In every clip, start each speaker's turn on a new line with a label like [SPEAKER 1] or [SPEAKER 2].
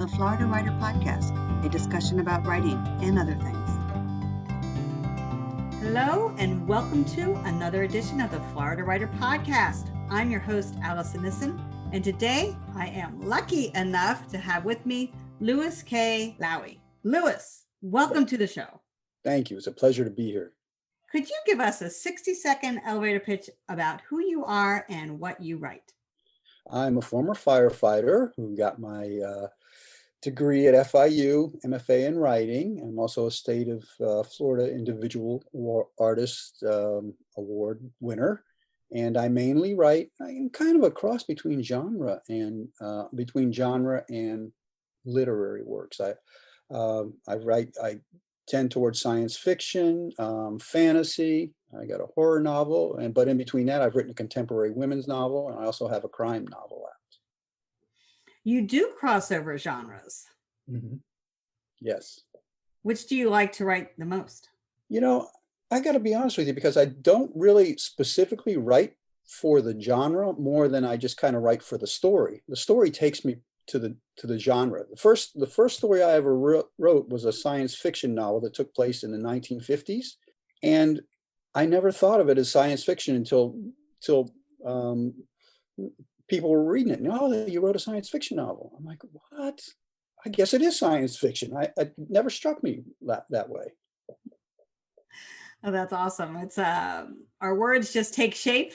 [SPEAKER 1] the Florida Writer Podcast, a discussion about writing and other things.
[SPEAKER 2] Hello, and welcome to another edition of the Florida Writer Podcast. I'm your host, Allison Nissen, and today I am lucky enough to have with me Lewis K. Lowy. Lewis, welcome to the show.
[SPEAKER 3] Thank you. It's a pleasure to be here.
[SPEAKER 2] Could you give us a 60-second elevator pitch about who you are and what you write?
[SPEAKER 3] I'm a former firefighter who got my degree at FIU, MFA in writing. I'm also a state of Florida Individual Artist Award winner. And I mainly write, I'm kind of a cross between genre and literary works. I tend towards science fiction, fantasy. I got a horror novel, but in between that, I've written a contemporary women's novel, and I also have a crime novel out.
[SPEAKER 2] You do crossover genres.
[SPEAKER 3] Mm-hmm. Yes.
[SPEAKER 2] Which do you like to write the most?
[SPEAKER 3] You know, I got to be honest with you, because I don't really specifically write for the genre more than I just kind of write for the story. The story takes me to the genre. The first story I ever wrote was a science fiction novel that took place in the 1950s, and I never thought of it as science fiction until people were reading it. Oh, you wrote a science fiction novel. I'm like, what? I guess it is science fiction. It never struck me that way.
[SPEAKER 2] Oh, that's awesome. It's our words just take shape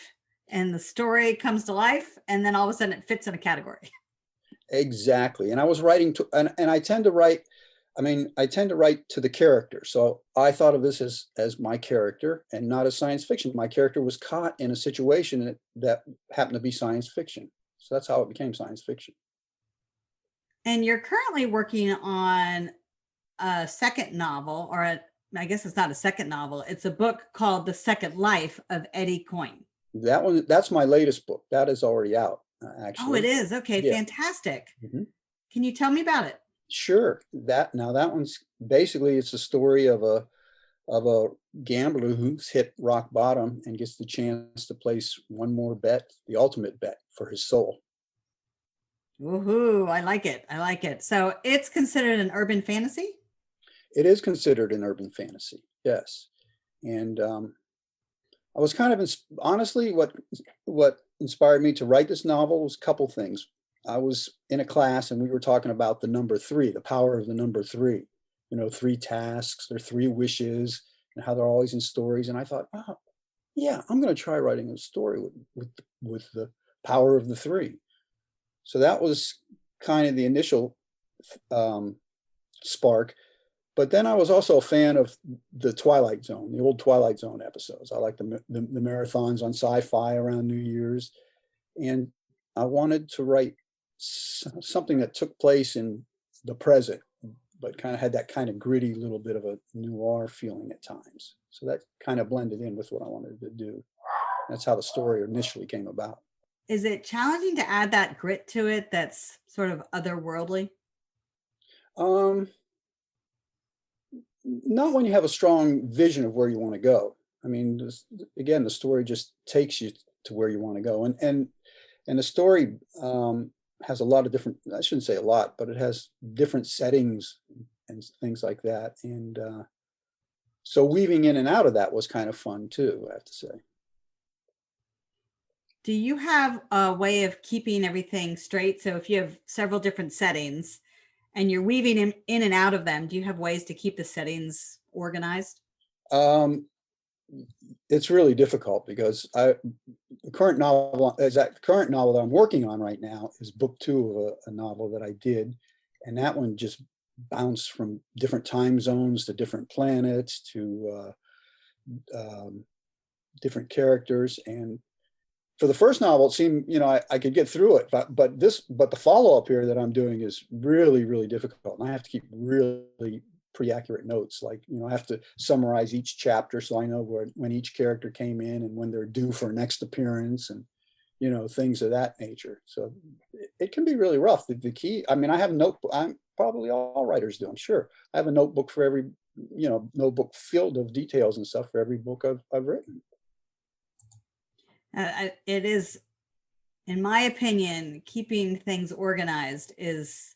[SPEAKER 2] and the story comes to life, and then all of a sudden it fits in a category.
[SPEAKER 3] Exactly. And I was writing and I tend to write to the character. So I thought of this as my character and not as science fiction. My character was caught in a situation that happened to be science fiction. So that's how it became science fiction.
[SPEAKER 2] And you're currently working on a second novel, I guess it's not a second novel. It's a book called The Second Life of Eddie Coyne.
[SPEAKER 3] That's my latest book. That is already out, actually.
[SPEAKER 2] Oh, it is? Okay, yeah. Fantastic. Mm-hmm. Can you tell me about it?
[SPEAKER 3] Sure. That one's basically, it's a story of a gambler who's hit rock bottom and gets the chance to place one more bet, the ultimate bet for his soul.
[SPEAKER 2] Woohoo! I like it. So it's considered an urban fantasy?
[SPEAKER 3] It is considered an urban fantasy, yes. And I was kind of honestly, what inspired me to write this novel was a couple things. I was in a class and we were talking about the number 3, the power of the number 3, 3 tasks, their 3 wishes, and how they're always in stories. And I thought, oh, yeah, I'm going to try writing a story with the power of the 3. So that was kind of the initial spark. But then I was also a fan of the Twilight Zone, the old Twilight Zone episodes. I like the marathons on Sci-Fi around New Year's. And I wanted to write something that took place in the present, but kind of had that kind of gritty little bit of a noir feeling at times. So that kind of blended in with what I wanted to do. That's how the story initially came about.
[SPEAKER 2] Is it challenging to add that grit to it that's sort of otherworldly?
[SPEAKER 3] Not when you have a strong vision of where you want to go. I mean, again, the story just takes you to where you want to go. And the story has a lot of different, I shouldn't say a lot, but it has different settings and things like that. And so weaving in and out of that was kind of fun too, I have to say.
[SPEAKER 2] Do you have a way of keeping everything straight? So if you have several different settings and you're weaving in and out of them, do you have ways to keep the settings organized?
[SPEAKER 3] It's really difficult because the current novel that I'm working on right now is book 2 of a novel that I did. And that one just bounced from different time zones to different planets to different characters. And for the first novel, it seemed, I could get through it, but the follow-up here that I'm doing is really, really difficult. And I have to keep really pretty accurate notes. Like, I have to summarize each chapter so I know when each character came in and when they're due for next appearance and, things of that nature. So it can be really rough. The key, I have a notebook. I'm probably all writers do, I'm sure. I have a notebook for every, notebook filled of details and stuff for every book I've written.
[SPEAKER 2] It is, in my opinion, keeping things organized is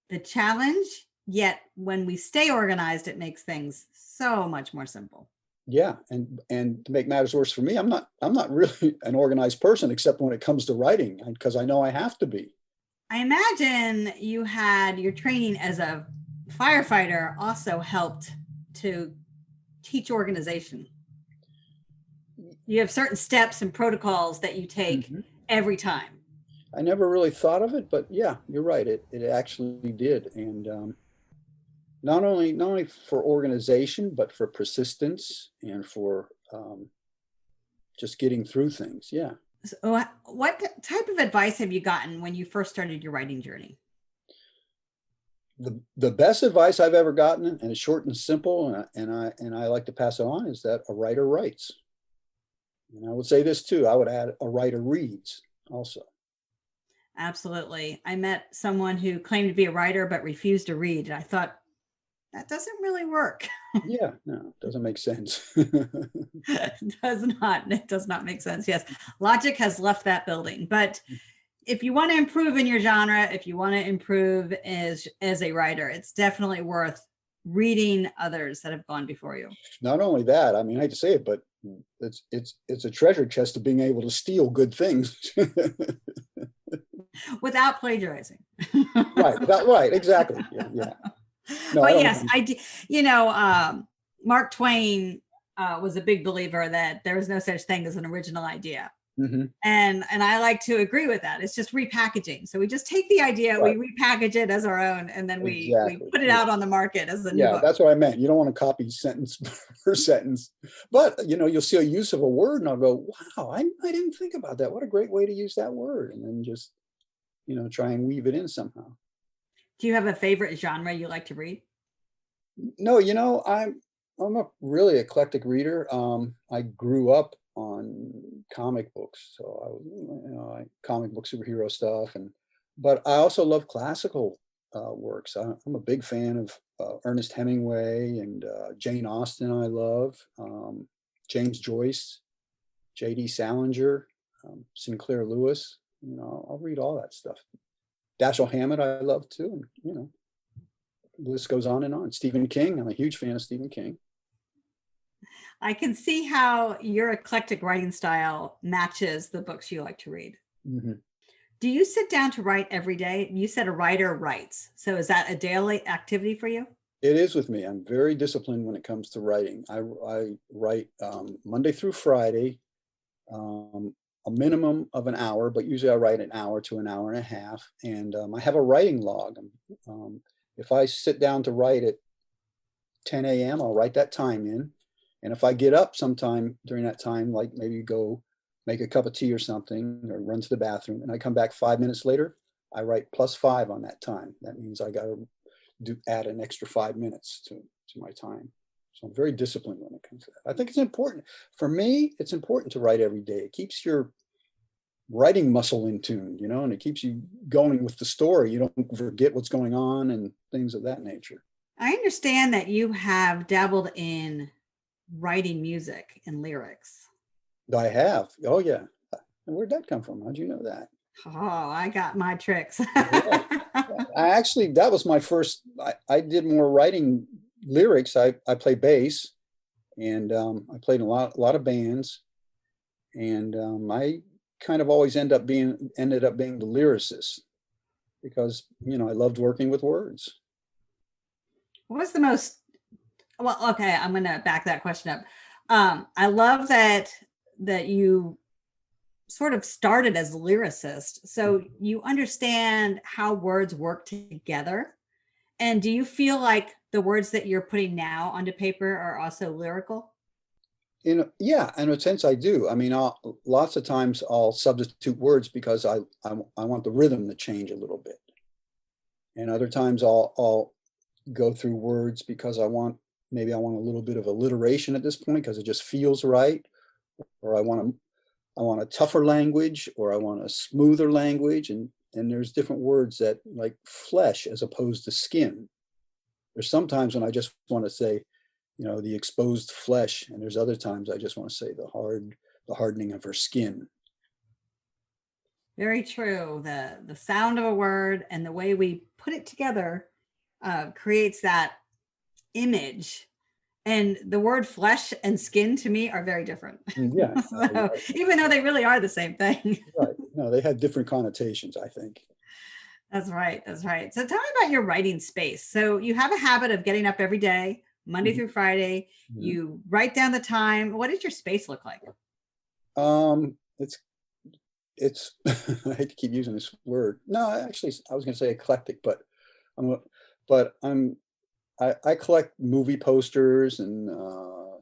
[SPEAKER 2] the challenge, yet when we stay organized, it makes things so much more simple.
[SPEAKER 3] Yeah, and to make matters worse for me, I'm not really an organized person except when it comes to writing, because I know I have to be.
[SPEAKER 2] I imagine you had your training as a firefighter also helped to teach organization. You have certain steps and protocols that you take every time.
[SPEAKER 3] I never really thought of it, but yeah, you're right. It actually did, and not only for organization, but for persistence and for just getting through things. Yeah.
[SPEAKER 2] So what type of advice have you gotten when you first started your writing journey?
[SPEAKER 3] The best advice I've ever gotten, and it's short and simple, and I like to pass it on, is that a writer writes. And I would say this too. I would add a writer reads also.
[SPEAKER 2] Absolutely. I met someone who claimed to be a writer but refused to read. And I thought, that doesn't really work.
[SPEAKER 3] Yeah, no, it doesn't make sense.
[SPEAKER 2] It does not make sense. Yes. Logic has left that building. But if you want to improve in your genre, if you want to improve as a writer, it's definitely worth reading others that have gone before you.
[SPEAKER 3] Not only that, I mean, I hate to say it, but it's a treasure chest of being able to steal good things.
[SPEAKER 2] Without plagiarizing.
[SPEAKER 3] Right, exactly. Yeah. No,
[SPEAKER 2] but yes, I do. You know, Mark Twain was a big believer that there is no such thing as an original idea.
[SPEAKER 3] Mm-hmm.
[SPEAKER 2] And I like to agree with that. It's just repackaging. So we just take the idea,
[SPEAKER 3] right.
[SPEAKER 2] We repackage it as our own, and then we put it out on the market as a new book.
[SPEAKER 3] Yeah, that's what I meant. You don't want to copy sentence per sentence. But, you know, you'll see a use of a word and I'll go, wow, I didn't think about that. What a great way to use that word. And then just, you know, try and weave it in somehow.
[SPEAKER 2] Do you have a favorite genre you like to read?
[SPEAKER 3] No, you know, I'm a really eclectic reader. I grew up on comic books, so I comic book superhero stuff, but I also love classical works. I'm a big fan of Ernest Hemingway and Jane Austen. I love James Joyce, J.D. Salinger, Sinclair Lewis. You know, I'll read all that stuff. Dashiell Hammett I love too, and you know, the list goes on and on. Stephen King, I'm a huge fan of Stephen King.
[SPEAKER 2] I can see how your eclectic writing style matches the books you like to read.
[SPEAKER 3] Mm-hmm.
[SPEAKER 2] Do you sit down to write every day? You said a writer writes. So is that a daily activity for you?
[SPEAKER 3] It is with me. I'm very disciplined when it comes to writing. I write Monday through Friday, a minimum of an hour, but usually I write an hour to an hour and a half. And I have a writing log. If I sit down to write at 10 a.m., I'll write that time in. And if I get up sometime during that time, like maybe go make a cup of tea or something, or run to the bathroom, and I come back 5 minutes later, I write +5 on that time. That means I got to add an extra 5 minutes to my time. So I'm very disciplined when it comes to that. I think it's important. For me, it's important to write every day. It keeps your writing muscle in tune, you know, and it keeps you going with the story. You don't forget what's going on and things of that nature.
[SPEAKER 2] I understand that you have dabbled in writing music and lyrics.
[SPEAKER 3] I have. Oh, yeah. And where'd that come from? How'd you know that?
[SPEAKER 2] Oh, I got my tricks.
[SPEAKER 3] Yeah. That was my first, I did more writing lyrics. I play bass, and I played in a lot of bands, and I kind of always ended up being the lyricist because, you know, I loved working with words.
[SPEAKER 2] What was the most, well, okay, I'm going to back that question up. I love that you sort of started as a lyricist. So you understand how words work together. And do you feel like the words that you're putting now onto paper are also lyrical?
[SPEAKER 3] Yeah, in a sense I do. I mean, lots of times I'll substitute words because I want the rhythm to change a little bit. And other times I'll go through words because I want a little bit of alliteration at this point because it just feels right. Or I want a tougher language, or I want a smoother language. And there's different words that, like flesh as opposed to skin. There's sometimes when I just want to say, you know, the exposed flesh, and there's other times I just want to say the hardening of her skin.
[SPEAKER 2] Very true. The sound of a word and the way we put it together creates that image. And the word flesh and skin to me are very different.
[SPEAKER 3] Yeah.
[SPEAKER 2] So, even though they really are the same thing.
[SPEAKER 3] Right. No, they have different connotations, I think.
[SPEAKER 2] That's right. That's right. So tell me about your writing space. So you have a habit of getting up every day, Monday through Friday. You write down the time. What does your space look like?
[SPEAKER 3] It's I hate to keep using this word. No, actually, I was going to say eclectic, but I collect movie posters and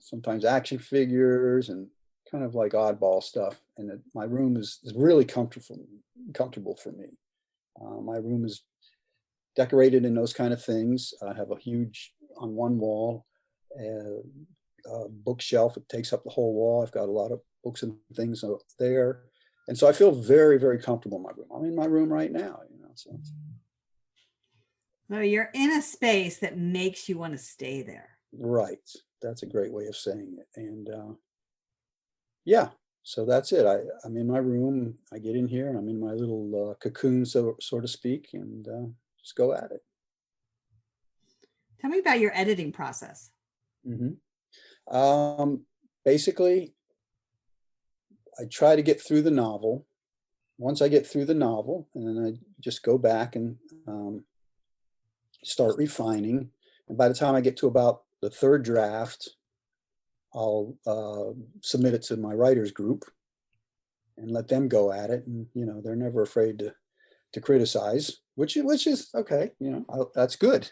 [SPEAKER 3] sometimes action figures and kind of like oddball stuff. And my room is really comfortable for me. My room is decorated in those kind of things. I have a huge, on one wall, bookshelf. It takes up the whole wall. I've got a lot of books and things there. And so I feel very, very comfortable in my room. I'm in my room right now, so.
[SPEAKER 2] So you're in a space that makes you want to stay there.
[SPEAKER 3] Right. That's a great way of saying it. And yeah, so that's it. I'm in my room. I get in here and I'm in my little cocoon, so to speak, and just go at it.
[SPEAKER 2] Tell me about your editing process.
[SPEAKER 3] Basically, I try to get through the novel. Once I get through the novel, and then I just go back and start refining. And by the time I get to about the third draft, I'll submit it to my writers group and let them go at it. And they're never afraid to criticize, which is okay. That's good.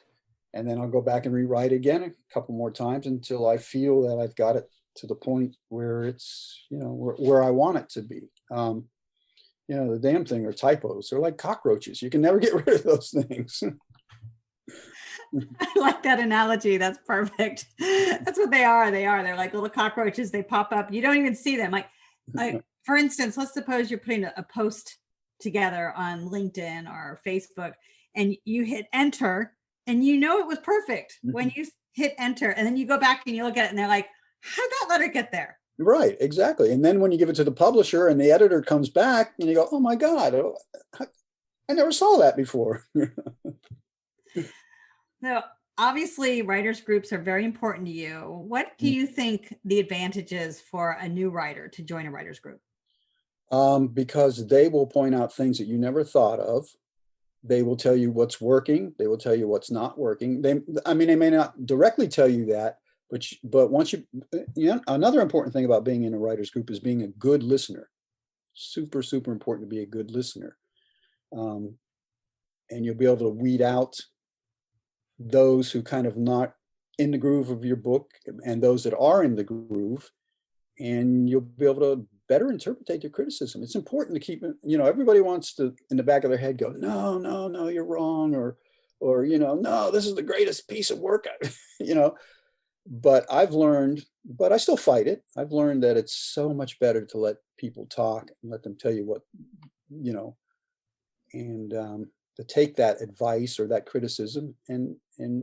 [SPEAKER 3] And then I'll go back and rewrite again a couple more times until I feel that I've got it to the point where it's where I want it to be. The damn thing are typos. They're like cockroaches. You can never get rid of those things.
[SPEAKER 2] I like that analogy. That's perfect. That's what they are. They're like little cockroaches. They pop up. You don't even see them. Like for instance, let's suppose you're putting a post together on LinkedIn or Facebook and you hit enter and it was perfect when you hit enter, and then you go back and you look at it and they're like, how'd that letter get there?
[SPEAKER 3] Right, exactly. And then when you give it to the publisher and the editor comes back and you go, oh my God, I never saw that before.
[SPEAKER 2] So obviously writers groups are very important to you. What do you think the advantage is for a new writer to join a writers group?
[SPEAKER 3] Because they will point out things that you never thought of. They will tell you what's working. They will tell you what's not working. They may not directly tell you that, but once another important thing about being in a writers group is being a good listener. Super, super important to be a good listener. And you'll be able to weed out those who kind of not in the groove of your book and those that are in the groove, and you'll be able to better interpret your criticism. It's important to keep it, everybody wants to, in the back of their head, go, no, you're wrong, or no, this is the greatest piece of work, but I've learned, but I still fight it. I've learned that it's so much better to let people talk and let them tell you what, and to take that advice or that criticism and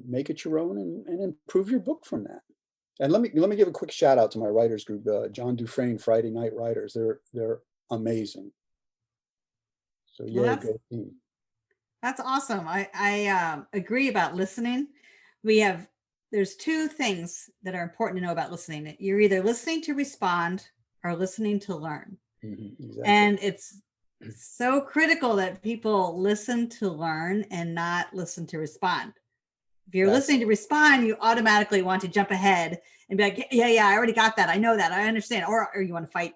[SPEAKER 3] make it your own and improve your book from that. And let me give a quick shout out to my writers group, John Dufresne, Friday Night Writers. They're amazing. So yeah, go team.
[SPEAKER 2] That's awesome. I agree about listening. There's two things that are important to know about listening. You're either listening to respond or listening to learn. Exactly. And it's so critical that people listen to learn and not listen to respond. If you're listening to respond, you automatically want to jump ahead and be like, yeah, I already got that. I know that. I understand. Or you want to fight,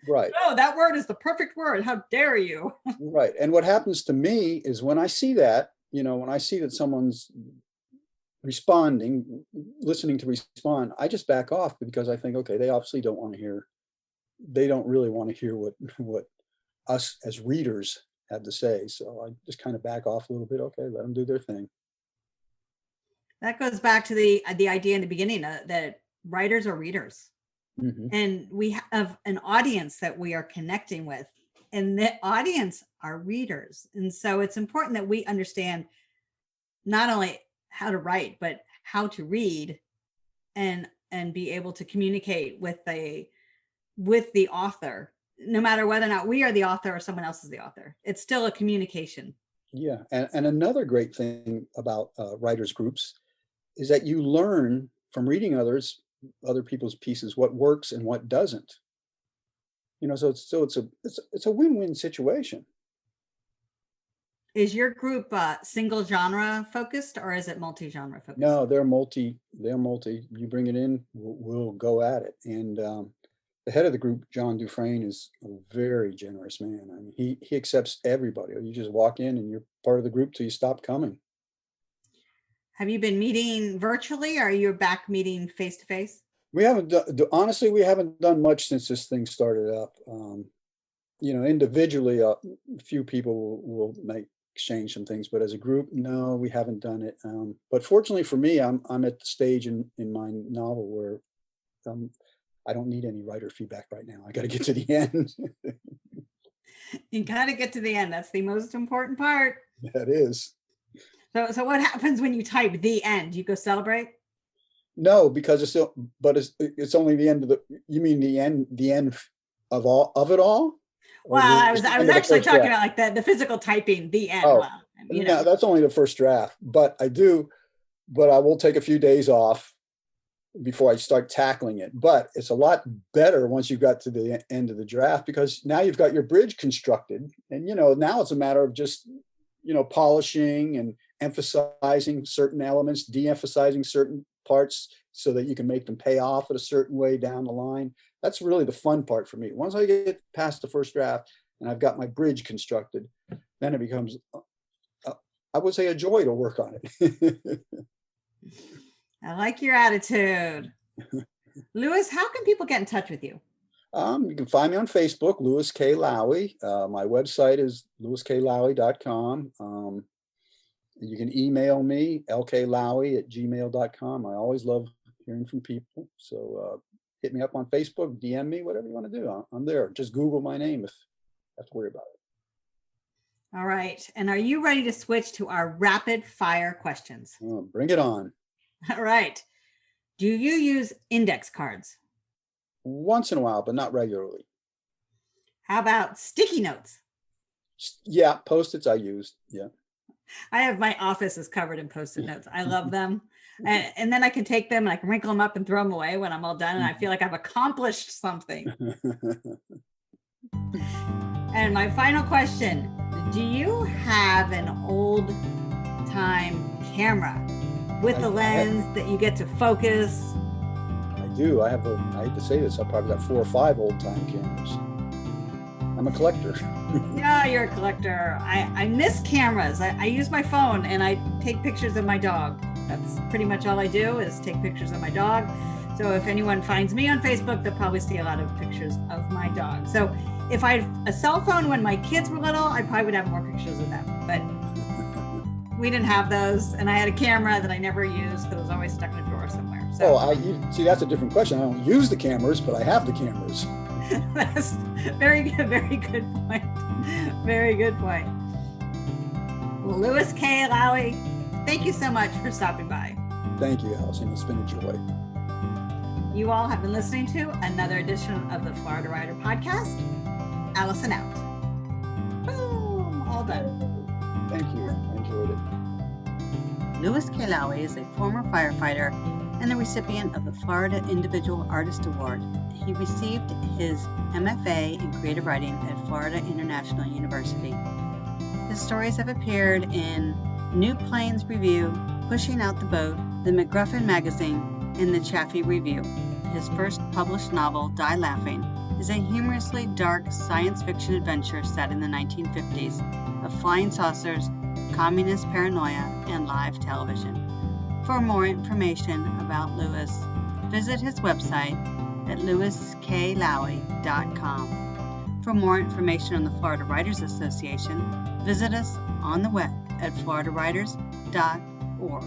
[SPEAKER 2] Right. No, that word is the perfect word. How dare you?
[SPEAKER 3] Right. And what happens to me is when I see that, when I see that someone's listening to respond, I just back off because I think, okay, they obviously don't really want to hear what us as readers have to say. So I just kind of back off a little bit. Okay, let them do their thing.
[SPEAKER 2] That goes back to the idea in the beginning that writers are readers. And we have an audience that we are connecting with, and the audience are readers. And so it's important that we understand not only how to write, but how to read and be able to communicate with the author no matter whether or not we are the author or someone else is the author. It's still a communication.
[SPEAKER 3] Yeah. And another great thing about writers groups is that you learn from reading other people's pieces, what works and what doesn't. So it's a win-win situation.
[SPEAKER 2] Is your group single genre focused, or is it multi-genre focused?
[SPEAKER 3] No, they're multi. You bring it in, we'll go at it. And the head of the group, John Dufresne, is a very generous man. I mean, he accepts everybody. You just walk in and you're part of the group till you stop coming.
[SPEAKER 2] Have you been meeting virtually, or are you back meeting face to face?
[SPEAKER 3] We haven't honestly, we haven't done much since this thing started up. Individually, a few people will exchange some things, but as a group, no, we haven't done it. But fortunately for me, I'm at the stage in my novel where I don't need any writer feedback right now. I got to get to the end.
[SPEAKER 2] You got to get to the end. That's the most important part.
[SPEAKER 3] That is.
[SPEAKER 2] So what happens when you type the end? You go celebrate?
[SPEAKER 3] No, because it's only the end of you mean the end of it all?
[SPEAKER 2] Well, I was actually talking about like the physical typing, the end.
[SPEAKER 3] Oh, no, that's only the first draft, but I will take a few days off before I start tackling it. But it's a lot better once you've got to the end of the draft, because now you've got your bridge constructed, and now it's a matter of just polishing and emphasizing certain elements, de-emphasizing certain parts so that you can make them pay off in a certain way down the line. That's really the fun part for me. Once I get past the first draft and I've got my bridge constructed, then it becomes, I would say, a joy to work on it.
[SPEAKER 2] I like your attitude. Lewis, how can people get in touch with you?
[SPEAKER 3] You can find me on Facebook, Lewis K. Lowy. My website is lewisklowey.com. You can email me, lklowy@gmail.com. I always love hearing from people. So hit me up on Facebook, DM me, whatever you want to do. I'm there. Just Google my name if you have to worry about it.
[SPEAKER 2] All right. And are you ready to switch to our rapid fire questions?
[SPEAKER 3] Oh, bring it on.
[SPEAKER 2] All right. Do you use index cards?
[SPEAKER 3] Once in a while, but not regularly.
[SPEAKER 2] How about sticky notes?
[SPEAKER 3] Yeah, Post-its I use. Yeah.
[SPEAKER 2] I have my office is covered in Post-it notes. I love them. And then I can take them and I can wrinkle them up and throw them away when I'm all done. And I feel like I've accomplished something. And my final question, do you have an old time camera with the lens that you get to focus?
[SPEAKER 3] I do. I hate to say this, I've probably got 4 or 5 old time cameras. I'm a collector.
[SPEAKER 2] Yeah, you're a collector. I miss cameras. I use my phone and I take pictures of my dog. That's pretty much all I do is take pictures of my dog. So if anyone finds me on Facebook, they'll probably see a lot of pictures of my dog. So if I had a cell phone when my kids were little, I probably would have more pictures of them. But we didn't have those. And I had a camera that I never used because it was always stuck in a drawer somewhere. So
[SPEAKER 3] see, that's a different question. I don't use the cameras, but I have the cameras.
[SPEAKER 2] That's very good point. Very good point. Well, Lewis K. Lowy, thank you so much for stopping by.
[SPEAKER 3] Thank you, Allison. It's been a joy.
[SPEAKER 2] You all have been listening to another edition of the Florida Writer Podcast. Allison out. Boom, all done.
[SPEAKER 3] Thank you. I enjoyed it.
[SPEAKER 1] Lewis K. Lowy is a former firefighter and the recipient of the Florida Individual Artist Award. He received his MFA in creative writing at Florida International University. His stories have appeared in New Plains Review, Pushing Out the Boat, the McGruffin Magazine, and the Chaffee Review. His first published novel, Die Laughing, is a humorously dark science fiction adventure set in the 1950s of flying saucers, communist paranoia, and live television. For more information about Lewis, visit his website at lewisklowey.com. For more information on the Florida Writers Association, visit us on the web at floridawriters.org.